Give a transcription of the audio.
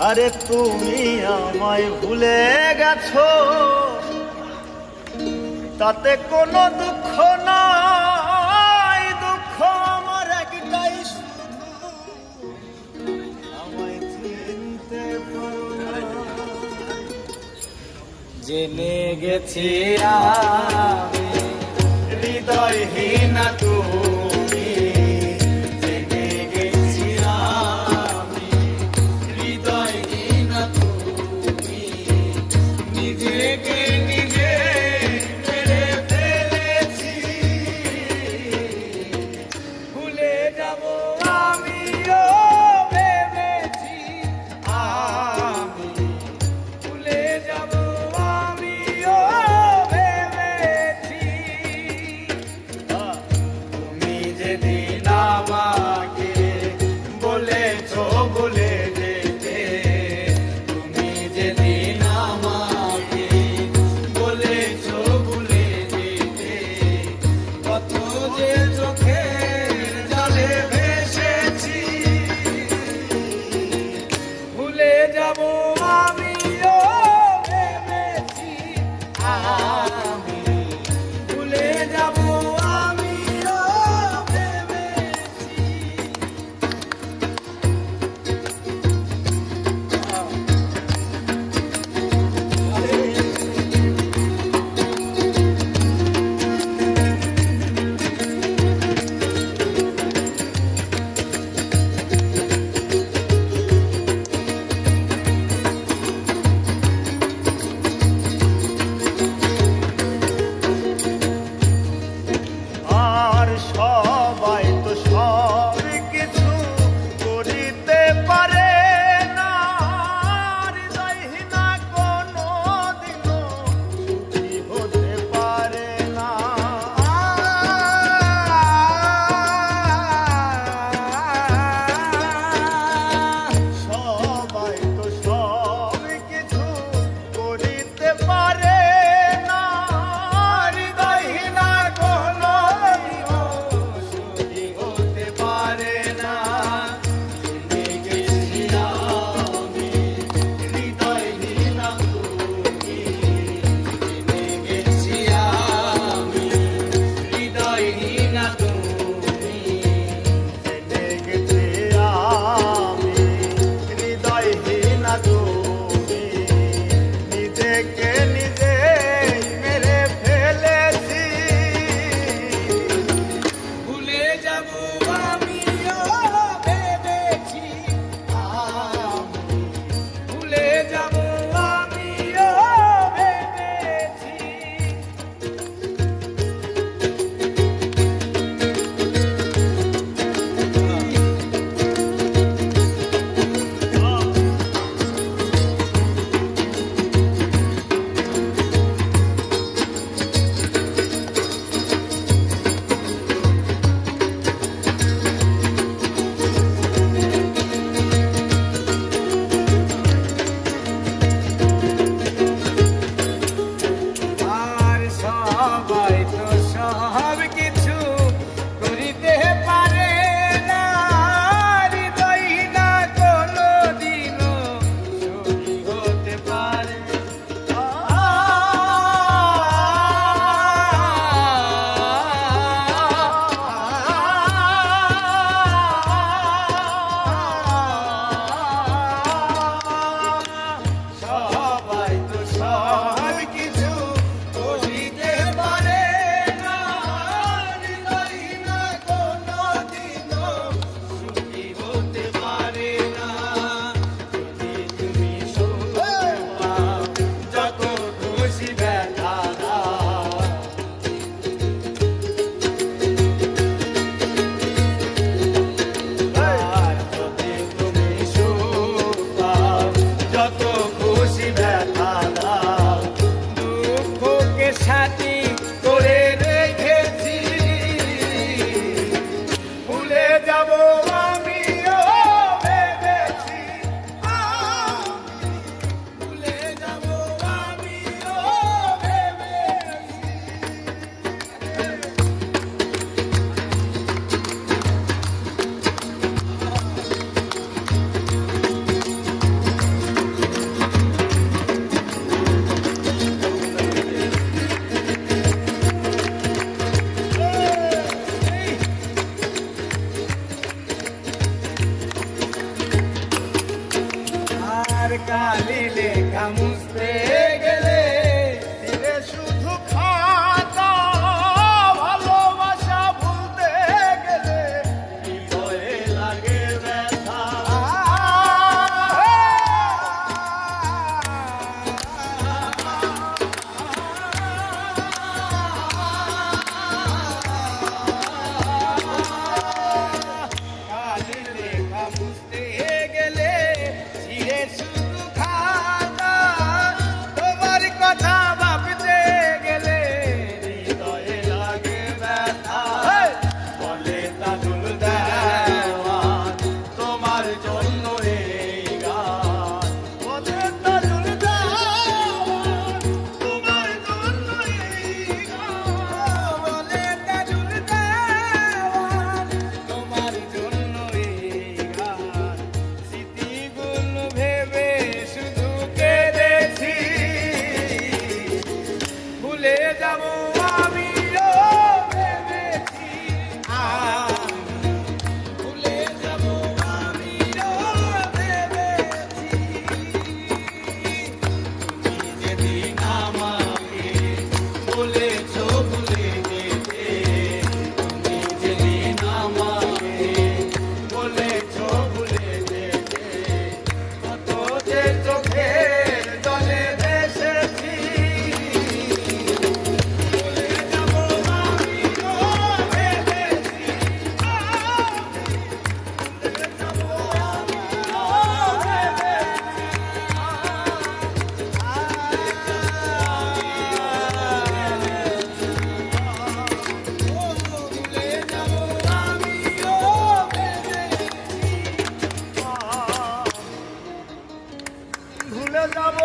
আরে তুমি আমায় ভুলে গেছো, তাতে কোনো দুঃখ নাই। দুঃখ আমার একটাই, শুধু আমায় চিনতে পারো না। জেনে গেছি আমি হৃদয়হীন তুমি, জেনে গেছি আমি হৃদয়হীন তুমি। নিজেকে নিজে মেরে ফেলেছি, ভুলে যাব আমিও ভেবেছি। আমি ভুলে যাব আমিও ভেবেছি। তুমি তোমার কালি লেখা মুছতে গেলে ফিরে শুধু খাতা ভালোবাসা ভুলতে গেলে হৃদয়ে লাগে ব্যথা কালি লেখা মুছতে গেলে ছিঁড়ে শুধু খাতা তোমার কথা ভাবতে গেলে হৃদয়ে লাগে ব্যথা বলে তাজুল দেওয়ান তোমার জন্য এই গান বলে তাজুল দেওয়ান তোমার জন্য এই গান বলে তাজুল দেওয়ান তোমার জন্য এই গান স্মৃতিগুলো ভেবে শুধু কেঁদেছি ভুলে যাব আমিও ভেবেছি ভুলে যাব আমিও ভেবেছি তুমি যেদিন আমাকে বলেছো ভুলে যেতে তুমি যেদিন আমাকে বলেছো ভুলে যেতে কত যে চোখের জলে ভেসেছি ভুলে যাব আমিও ভেবেছি ভুলে যাব ভুলে যাব আমিও ভেবেছি ভুলে যাব